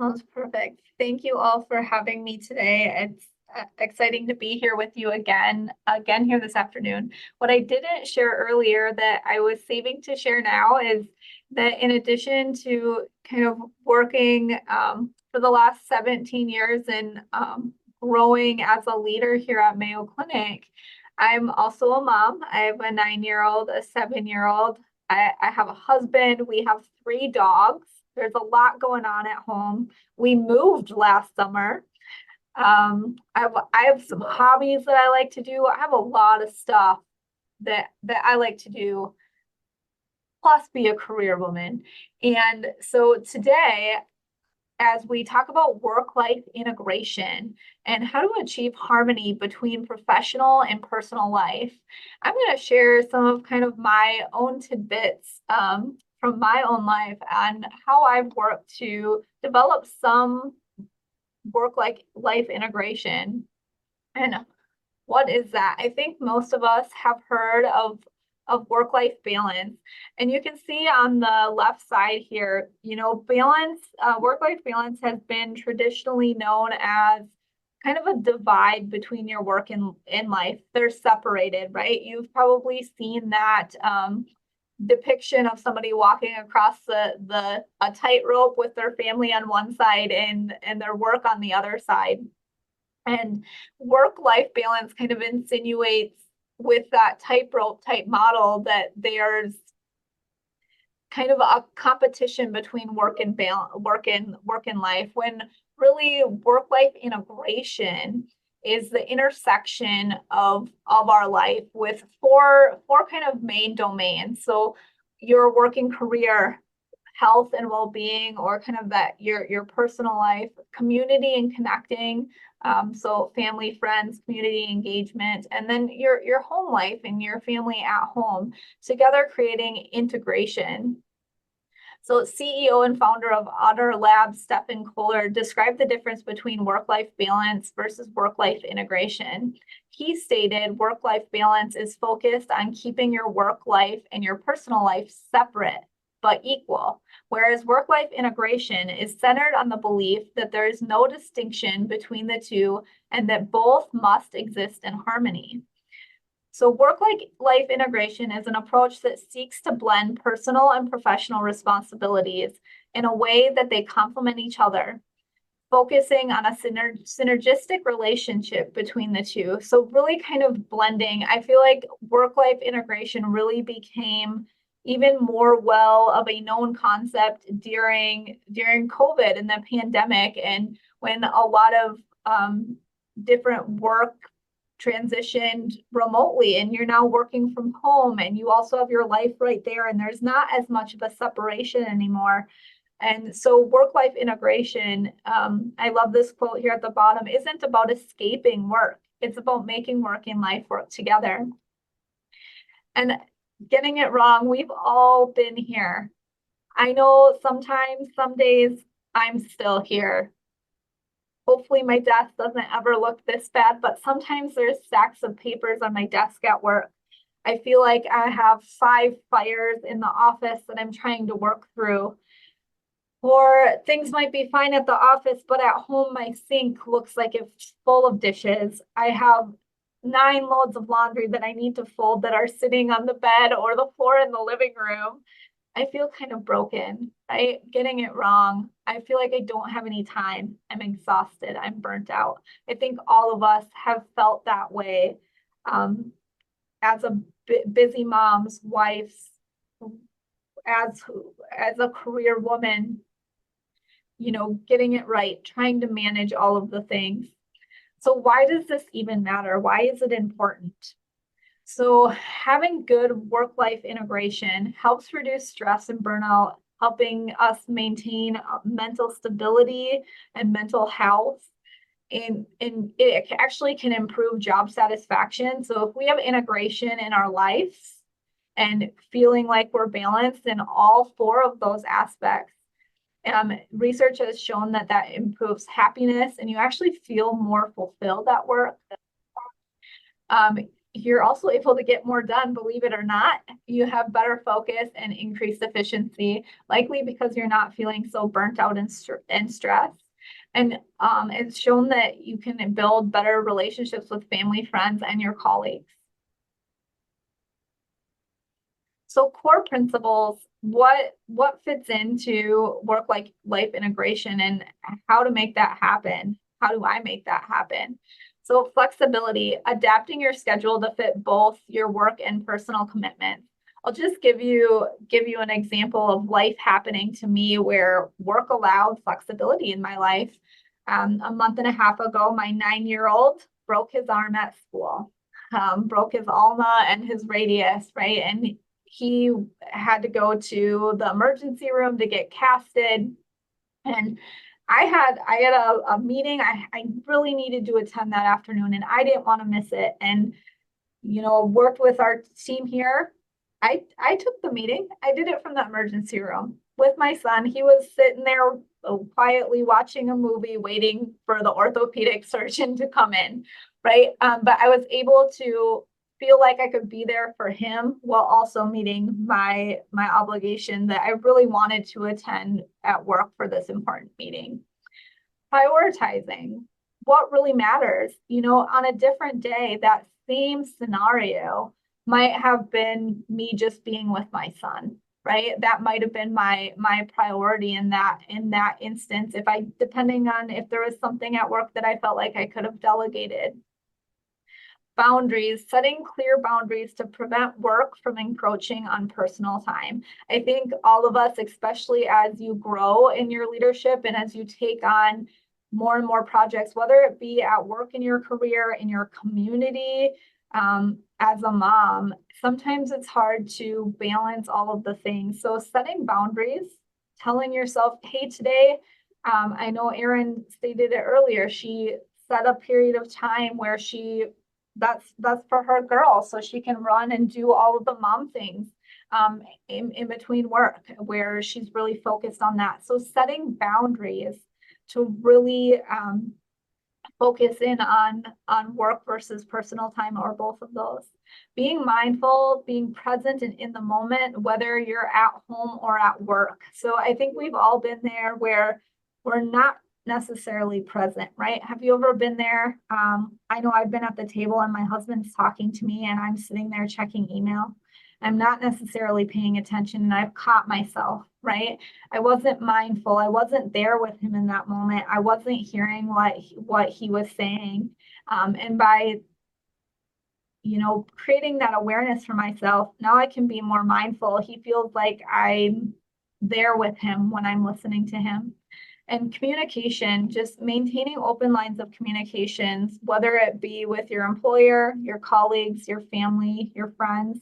Sounds perfect. Thank you all for having me today. It's exciting to be here with you again here this afternoon. What I didn't share earlier that I was saving to share now is that in addition to kind of working for the last 17 years and growing as a leader here at Mayo Clinic, I'm also a mom. I have a 9-year-old, a 7-year-old. I have a husband. We have 3 dogs. There's a lot going on at home. We moved last summer. I have some hobbies that I like to do. I have a lot of stuff that I like to do, plus be a career woman. And so today, as we talk about work-life integration and how to achieve harmony between professional and personal life, I'm going to share some of kind of my own tidbits from my own life and how I've worked to develop some work-life integration. And what is that? I think most of us have heard of work-life balance. And you can see on the left side here, work-life balance has been traditionally known as kind of a divide between your work and life. They're separated, right? You've probably seen that depiction of somebody walking across a tightrope with their family on one side and their work on the other side. And work-life balance kind of insinuates with that tightrope type model that there's kind of a competition between work and life, when really work-life integration is the intersection of our life with four kind of main domains. So your working career, health and well-being, or kind of that your personal life, community and connecting, so family, friends, community engagement, and then your home life and your family at home, together creating integration. So CEO and founder of Otter Labs, Stephen Kohler, described the difference between work-life balance versus work-life integration. He stated work-life balance is focused on keeping your work life and your personal life separate but equal, whereas work-life integration is centered on the belief that there is no distinction between the two and that both must exist in harmony. So work-life integration is an approach that seeks to blend personal and professional responsibilities in a way that they complement each other, focusing on a synergistic relationship between the two. So really kind of blending. I feel like work-life integration really became even more well of a known concept during COVID and the pandemic, and when a lot of different work transitioned remotely and you're now working from home and you also have your life right there and there's not as much of a separation anymore. And so work-life integration, I love this quote here at the bottom, isn't about escaping work. It's about making work and life work together. And getting it wrong, we've all been here. I know sometimes, some days, I'm still here. Hopefully my desk doesn't ever look this bad, but sometimes there's stacks of papers on my desk at work. I feel like I have 5 fires in the office that I'm trying to work through. Or things might be fine at the office, but at home my sink looks like it's full of dishes. I have 9 loads of laundry that I need to fold that are sitting on the bed or the floor in the living room. I feel kind of broken, right? Getting it wrong. I feel like I don't have any time. I'm exhausted. I'm burnt out. I think all of us have felt that way as busy moms, wives, as a career woman, getting it right, trying to manage all of the things. So why does this even matter? Why is it important? So having good work-life integration helps reduce stress and burnout, helping us maintain mental stability and mental health. And it actually can improve job satisfaction. So if we have integration in our lives and feeling like we're balanced in all 4 of those aspects, research has shown that improves happiness and you actually feel more fulfilled at work. you're also able to get more done, believe it or not. You have better focus and increased efficiency, likely because you're not feeling so burnt out and stressed. And it's shown that you can build better relationships with family, friends, and your colleagues. So core principles, what fits into life integration and how to make that happen? How do I make that happen? So flexibility, adapting your schedule to fit both your work and personal commitments. I'll just give you an example of life happening to me where work allowed flexibility in my life. A month and a half ago, my 9-year-old broke his arm at school, broke his ulna and his radius, right? And he had to go to the emergency room to get casted. And I had a meeting I really needed to attend that afternoon, and I didn't want to miss it. And, worked with our team here. I took the meeting. I did it from the emergency room with my son. He was sitting there quietly watching a movie, waiting for the orthopedic surgeon to come in, right? But I was able to feel like I could be there for him while also meeting my obligation that I really wanted to attend at work for this important meeting. Prioritizing what really matters. On a different day, that same scenario might have been me just being with my son, right? That might have been my priority in that instance, depending on if there was something at work that I felt like I could have delegated. Boundaries, setting clear boundaries to prevent work from encroaching on personal time. I think all of us, especially as you grow in your leadership and as you take on more and more projects, whether it be at work in your career, in your community, as a mom, sometimes it's hard to balance all of the things. So setting boundaries, telling yourself, hey, today, I know Erin stated it earlier, she set a period of time where that's for her girl, so she can run and do all of the mom things in between work, where she's really focused on that. So setting boundaries to really focus in on work versus personal time, or both of those. Being mindful, being present and in the moment, whether you're at home or at work. So I think we've all been there where we're not necessarily present, right? Have you ever been there? I know I've been at the table and my husband's talking to me and I'm sitting there checking email. I'm not necessarily paying attention, and I've caught myself, right? I wasn't mindful. I wasn't there with him in that moment. I wasn't hearing what he was saying. And by, creating that awareness for myself, now I can be more mindful. He feels like I'm there with him when I'm listening to him. And communication, just maintaining open lines of communications, whether it be with your employer, your colleagues, your family, your friends,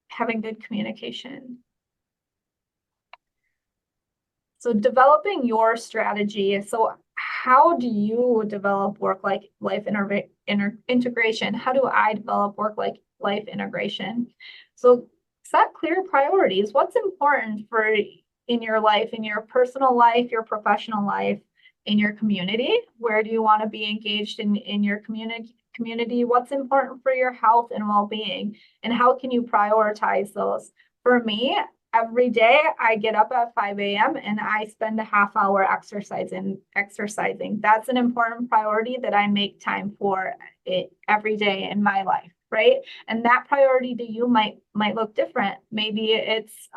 having good communication. So developing your strategy. So how do you develop work-life integration? How do I develop work-life integration? So set clear priorities. What's important in your life, in your personal life, your professional life, in your community? Where do you want to be engaged in your community? What's important for your health and well-being? And how can you prioritize those? For me, every day I get up at 5 a.m. and I spend a half hour exercising. That's an important priority that I make time for it every day in my life, right? And that priority to you might look different. Maybe it's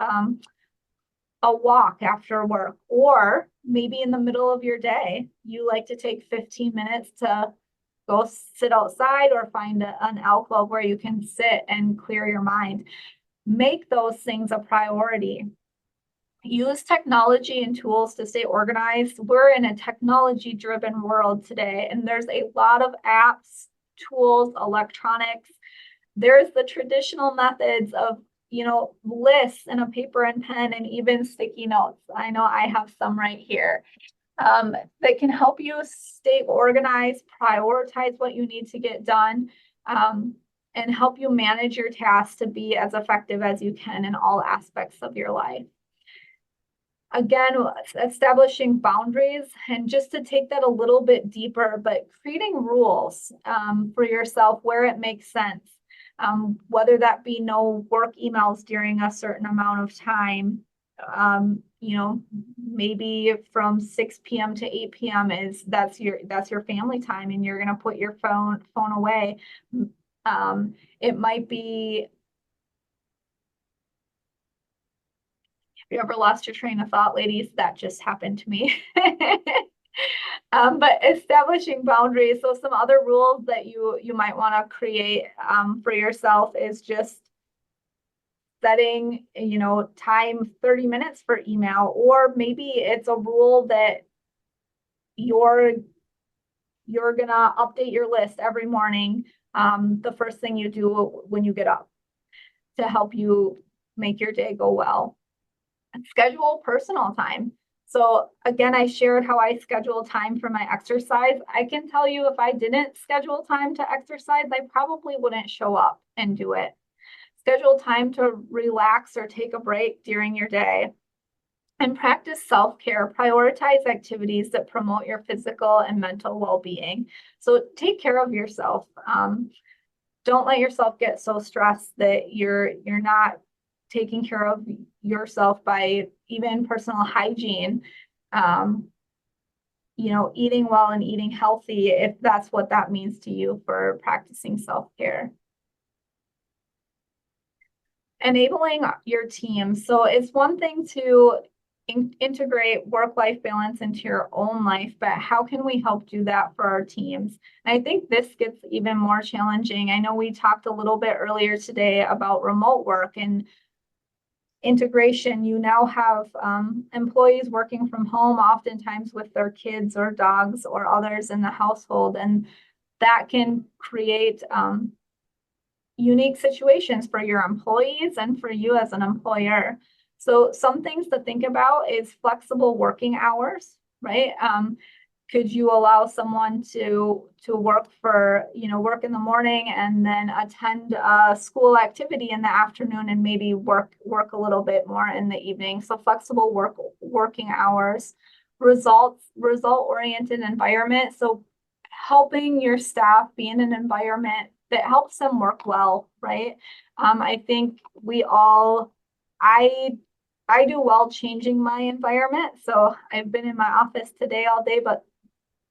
a walk after work, or maybe in the middle of your day, you like to take 15 minutes to go sit outside or find an alcove where you can sit and clear your mind. Make those things a priority. Use technology and tools to stay organized. We're in a technology-driven world today, and there's a lot of apps, tools, electronics. There's the traditional methods of lists and a paper and pen and even sticky notes. I know I have some right here that can help you stay organized, prioritize what you need to get done, and help you manage your tasks to be as effective as you can in all aspects of your life. Again, establishing boundaries, and just to take that a little bit deeper, but creating rules for yourself where it makes sense, whether that be no work emails during a certain amount of time. Maybe from 6 p.m. to 8 p.m. that's your family time, and you're gonna put your phone away. It might be, if you ever lost your train of thought, ladies, that just happened to me. But establishing boundaries. So some other rules that you might want to create for yourself is just setting, time 30 minutes for email, or maybe it's a rule that you're gonna update your list every morning, the first thing you do when you get up, to help you make your day go well. And schedule personal time. So again, I shared how I schedule time for my exercise. I can tell you, if I didn't schedule time to exercise, I probably wouldn't show up and do it. Schedule time to relax or take a break during your day. And practice self-care. Prioritize activities that promote your physical and mental well-being. So take care of yourself. Don't let yourself get so stressed that you're not taking care of yourself by even personal hygiene, eating well and eating healthy, if that's what that means to you for practicing self-care. Enabling your team. So it's one thing to integrate work-life balance into your own life, but how can we help do that for our teams? And I think this gets even more challenging. I know we talked a little bit earlier today about remote work and integration. You now have employees working from home, oftentimes with their kids or dogs or others in the household, and that can create unique situations for your employees and for you as an employer. So some things to think about is flexible working hours, right? Could you allow someone to work in the morning and then attend a school activity in the afternoon, and maybe work a little bit more in the evening? So flexible working hours. Result-oriented environment. So helping your staff be in an environment that helps them work well, right? I think I do well changing my environment. So I've been in my office today all day, but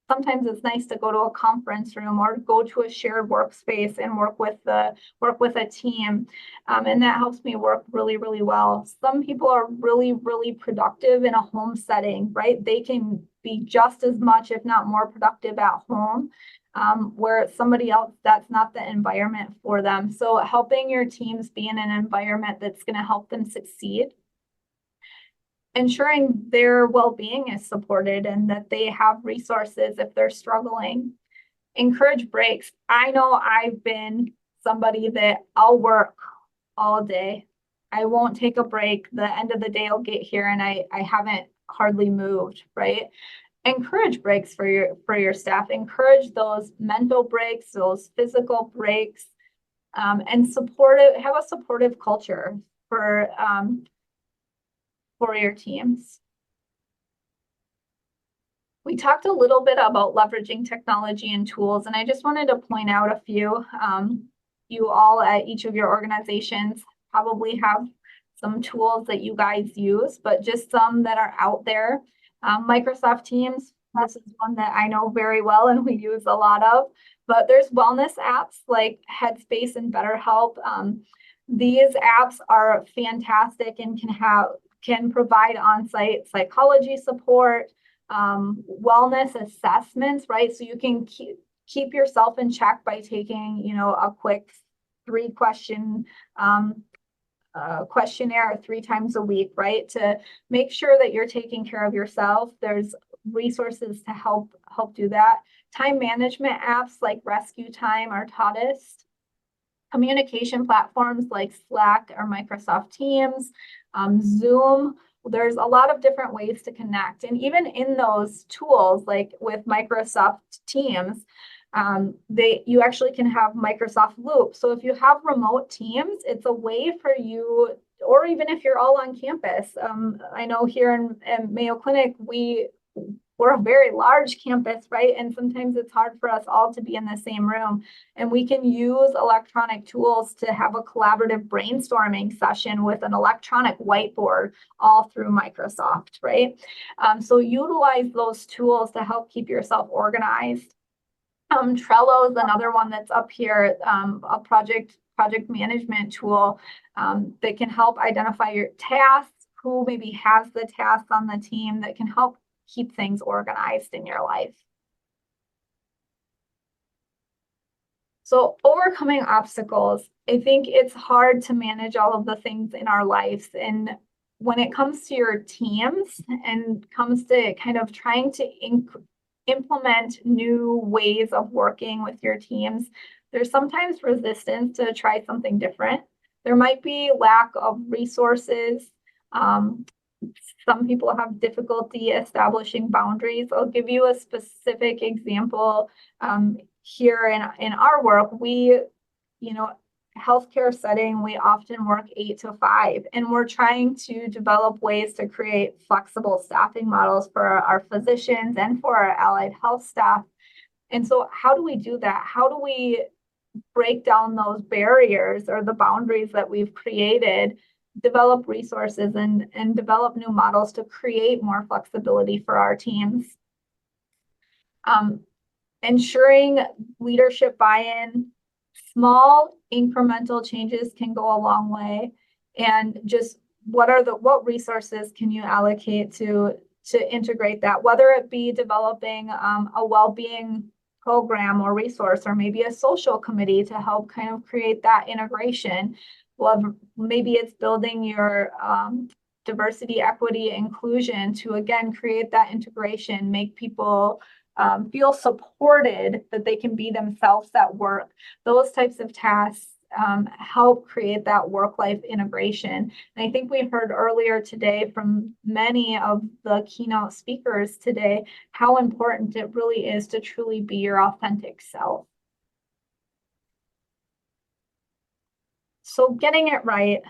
sometimes it's nice to go to a conference room or go to a shared workspace and work with a team. And that helps me work really, really well. Some people are really, really productive in a home setting, right? They can be just as much, if not more, productive at home, where somebody else, that's not the environment for them. So helping your teams be in an environment that's going to help them succeed. Ensuring their well-being is supported and that they have resources if they're struggling. Encourage breaks. I know I've been somebody that I'll work all day. I won't take a break. The end of the day will get here and I haven't hardly moved, right? Encourage breaks for your staff. Encourage those mental breaks, those physical breaks, and have a supportive culture for your teams. We talked a little bit about leveraging technology and tools, and I just wanted to point out a few. You all at each of your organizations probably have some tools that you guys use, but just some that are out there. Microsoft Teams, this is one that I know very well and we use a lot of, but there's wellness apps like Headspace and BetterHelp. These apps are fantastic and can provide on-site psychology support, wellness assessments, right? So you can keep yourself in check by taking, a quick 3-question questionnaire 3 times a week, right? To make sure that you're taking care of yourself. There's resources to help do that. Time management apps like Rescue Time or Toddist. Communication platforms like Slack or Microsoft Teams, Zoom. There's a lot of different ways to connect. And even in those tools, like with Microsoft Teams, you actually can have Microsoft Loop. So if you have remote teams, it's a way for you or even if you're all on campus. I know here in Mayo Clinic, we're a very large campus, right? And sometimes it's hard for us all to be in the same room. And we can use electronic tools to have a collaborative brainstorming session with an electronic whiteboard all through Microsoft, right? So utilize those tools to help keep yourself organized. Trello is another one that's up here, a project management tool that can help identify your tasks, who maybe has the tasks on the team that can help keep things organized in your life. So overcoming obstacles, I think it's hard to manage all of the things in our lives. And when it comes to your teams and comes to kind of trying to implement new ways of working with your teams, there's sometimes resistance to try something different. There might be lack of resources. Some people have difficulty establishing boundaries. I'll give you a specific example. Here in our work, healthcare setting, we often work 8 to 5, and we're trying to develop ways to create flexible staffing models for our physicians and for our allied health staff. And so how do we do that? How do we break down those barriers or the boundaries that we've created, develop resources and develop new models to create more flexibility for our teams? Ensuring leadership buy-in, small incremental changes can go a long way. And just what resources can you allocate to integrate that, whether it be developing a well-being program or resource, or maybe a social committee to help kind of create that integration. Well, maybe it's building your diversity, equity, inclusion to, again, create that integration, make people feel supported, that they can be themselves at work. Those types of tasks help create that work-life integration. And I think we heard earlier today from many of the keynote speakers today how important it really is to truly be your authentic self. So getting it right.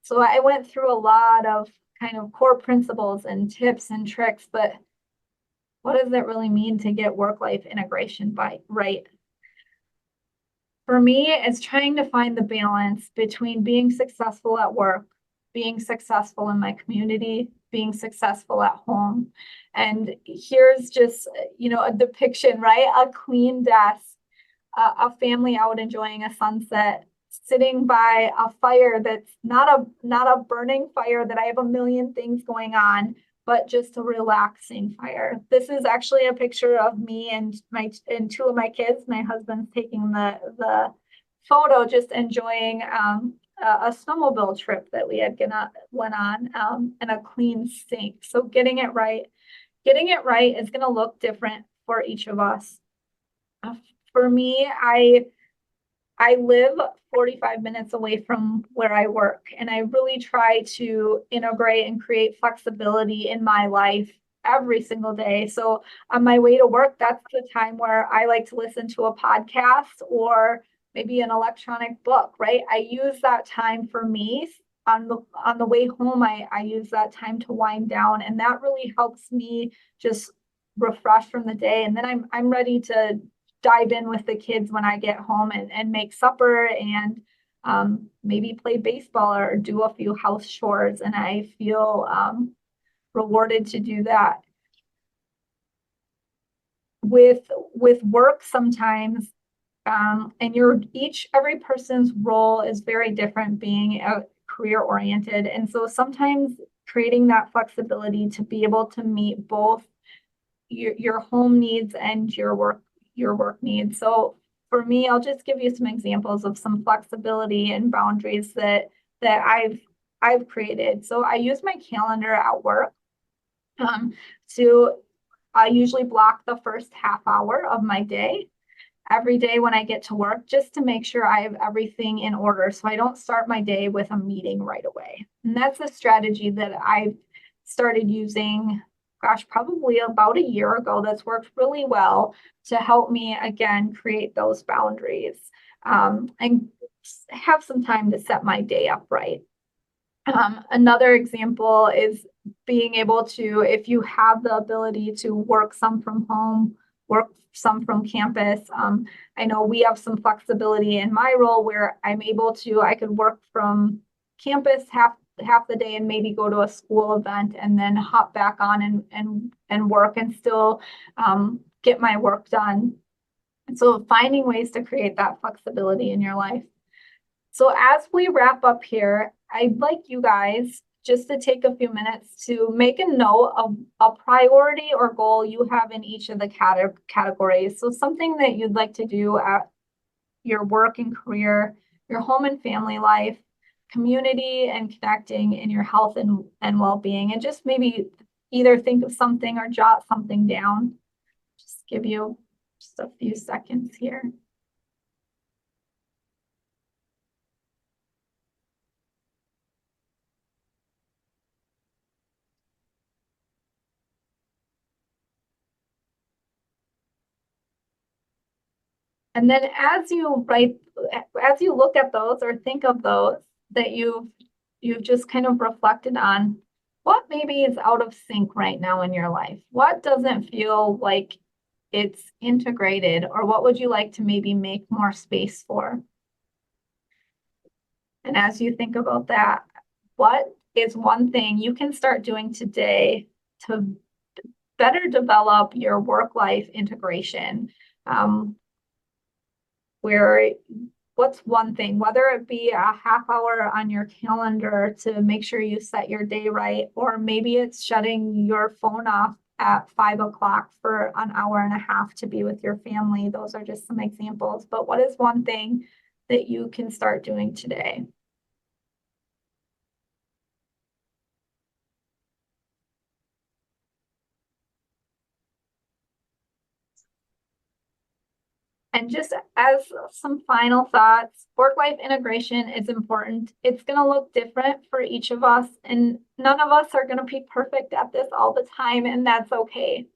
So I went through a lot of kind of core principles and tips and tricks, but what does it really mean to get work-life integration right? For me, it's trying to find the balance between being successful at work, being successful in my community, being successful at home. And here's just, a depiction, right? A clean desk, a family out enjoying a sunset, sitting by a fire that's not a burning fire that I have a million things going on, but just a relaxing fire. This is actually a picture of me and two of my kids. My husband's taking the photo, just enjoying a snowmobile trip that we had went on, and a clean sink. So getting it right is going to look different for each of us. For me, I live 45 minutes away from where I work, and I really try to integrate and create flexibility in my life every single day. So on my way to work, that's the time where I like to listen to a podcast or maybe an electronic book, right? I use that time for me. On the way home, I use that time to wind down, and that really helps me just refresh from the day. And then I'm ready to dive in with the kids when I get home and make supper and maybe play baseball or do a few house chores. And I feel rewarded to do that. With work sometimes, and every person's role is very different, being career oriented. And so sometimes creating that flexibility to be able to meet both your home needs and your work needs. So for me, I'll just give you some examples of some flexibility and boundaries that I've created. So I use my calendar at work I usually block the first half hour of my day every day when I get to work, just to make sure I have everything in order, so I don't start my day with a meeting right away. And that's a strategy that I've started using, probably about a year ago, that's worked really well to help me, again, create those boundaries and have some time to set my day up right. Another example is being able to, if you have the ability to work some from home, work some from campus. I know we have some flexibility in my role where I'm able to, I could work from campus half the day and maybe go to a school event and then hop back on and work and still get my work done. And so finding ways to create that flexibility in your life. So as we wrap up here, I'd like you guys just to take a few minutes to make a note of a priority or goal you have in each of the categories. So something that you'd like to do at your work and career, your home and family life, community and connecting in your health and well-being, and just maybe either think of something or jot something down. Just give you just a few seconds here. And then as you look at those or think of those that you've just kind of reflected on, what maybe is out of sync right now in your life? What doesn't feel like it's integrated, or what would you like to maybe make more space for? And as you think about that, what is one thing you can start doing today to better develop your work-life integration? Where what's one thing, whether it be a half hour on your calendar to make sure you set your day right, or maybe it's shutting your phone off at 5 o'clock for an hour and a half to be with your family. Those are just some examples. But what is one thing that you can start doing today? And just as some final thoughts, work-life integration is important. It's going to look different for each of us, and none of us are going to be perfect at this all the time, and that's okay.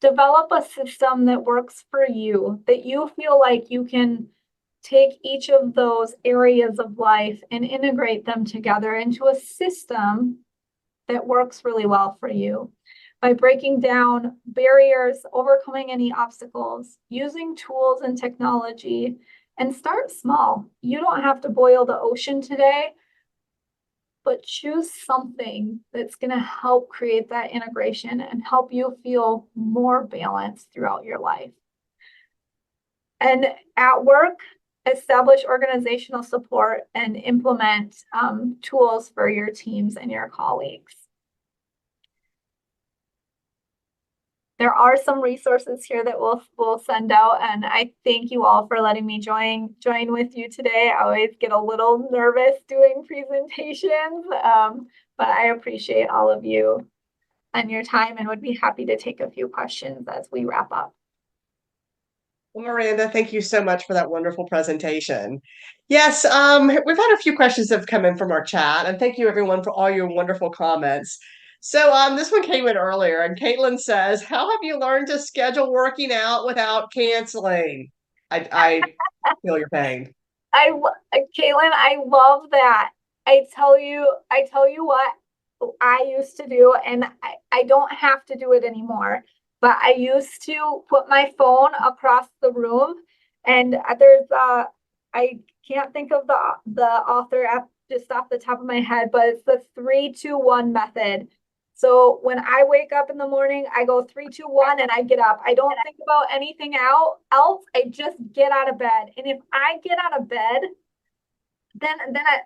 Develop a system that works for you, that you feel like you can take each of those areas of life and integrate them together into a system that works really well for you. By breaking down barriers, overcoming any obstacles, using tools and technology, and start small. You don't have to boil the ocean today, but choose something that's going to help create that integration and help you feel more balanced throughout your life. And at work, establish organizational support and implement tools for your teams and your colleagues. There are some resources here that we'll send out, and I thank you all for letting me join with you today. I always get a little nervous doing presentations, but I appreciate all of you and your time and would be happy to take a few questions as we wrap up. Well, Miranda, thank you so much for that wonderful presentation. Yes, we've had a few questions that have come in from our chat, and thank you everyone for all your wonderful comments. So this one came in earlier, and Caitlin says, how have you learned to schedule working out without canceling? I feel your pain. Caitlin, I love that. I tell you what I used to do, and I don't have to do it anymore, but I used to put my phone across the room, and there's I can't think of the author just off the top of my head, but it's the 3-2-1 method. So when I wake up in the morning, I go 3-2-1 and I get up. I don't think about anything else. I just get out of bed. And if I get out of bed, then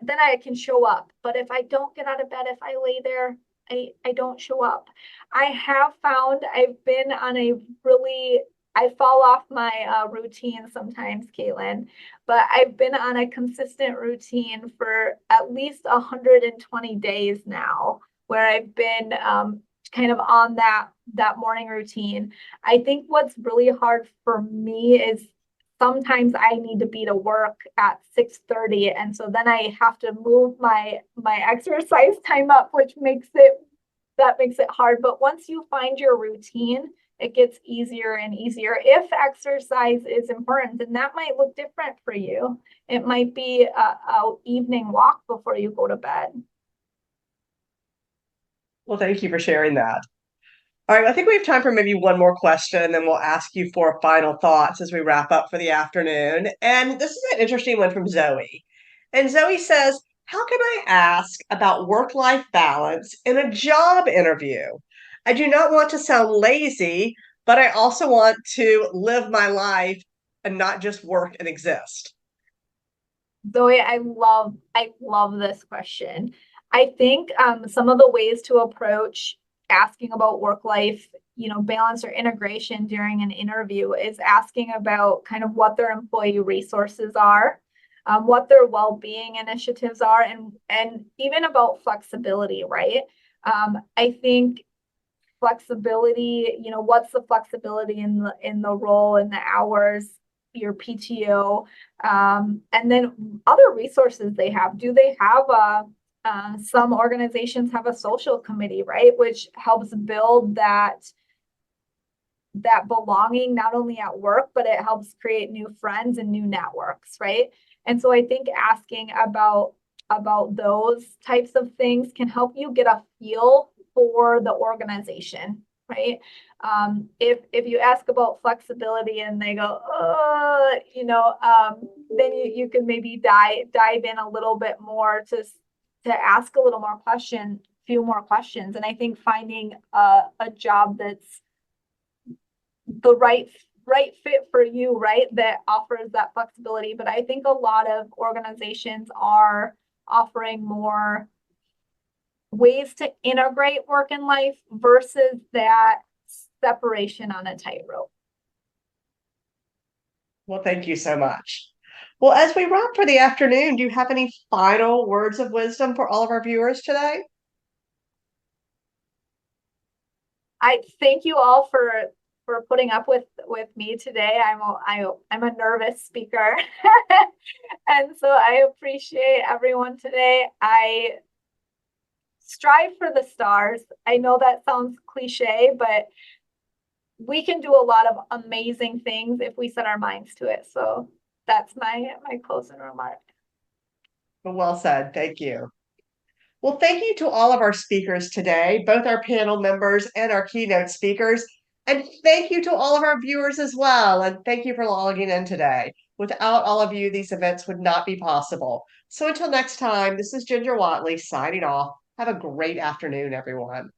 I can show up. But if I don't get out of bed, if I lay there, I don't show up. I have found I've been on I fall off my routine sometimes, Caitlin, but I've been on a consistent routine for at least 120 days now, where I've been kind of on that morning routine. I think what's really hard for me is sometimes I need to be to work at 6:30, and so then I have to move my exercise time up, which makes it hard. But once you find your routine, it gets easier and easier. If exercise is important, then that might look different for you. It might be a evening walk before you go to bed. Well, thank you for sharing that. All right, I think we have time for maybe one more question, and then we'll ask you for final thoughts as we wrap up for the afternoon. And this is an interesting one from Zoe. And Zoe says, how can I ask about work-life balance in a job interview? I do not want to sound lazy, but I also want to live my life and not just work and exist. Zoe, I love this question. I think some of the ways to approach asking about work life, balance or integration during an interview is asking about kind of what their employee resources are, what their well-being initiatives are, and even about flexibility, right? I think flexibility, what's the flexibility in the role and the hours, your PTO, and then other resources they have. Do they have some organizations have a social committee, right, which helps build that belonging not only at work, but it helps create new friends and new networks, right? And so I think asking about those types of things can help you get a feel for the organization, right? If you ask about flexibility and they go, then you can maybe dive in a little bit more to ask a little more few more questions. And I think finding a job that's the right fit for you, right, that offers that flexibility. But I think a lot of organizations are offering more ways to integrate work and life versus that separation on a tightrope. Well, thank you so much. Well, as we wrap for the afternoon, do you have any final words of wisdom for all of our viewers today? I thank you all for putting up with me today. I'm a nervous speaker. And so I appreciate everyone today. I strive for the stars. I know that sounds cliche, but we can do a lot of amazing things if we set our minds to it. So that's my closing remark. Well said. Thank you. Well, thank you to all of our speakers today, both our panel members and our keynote speakers. And thank you to all of our viewers as well. And thank you for logging in today. Without all of you, these events would not be possible. So until next time, this is Ginger Whatley signing off. Have a great afternoon, everyone.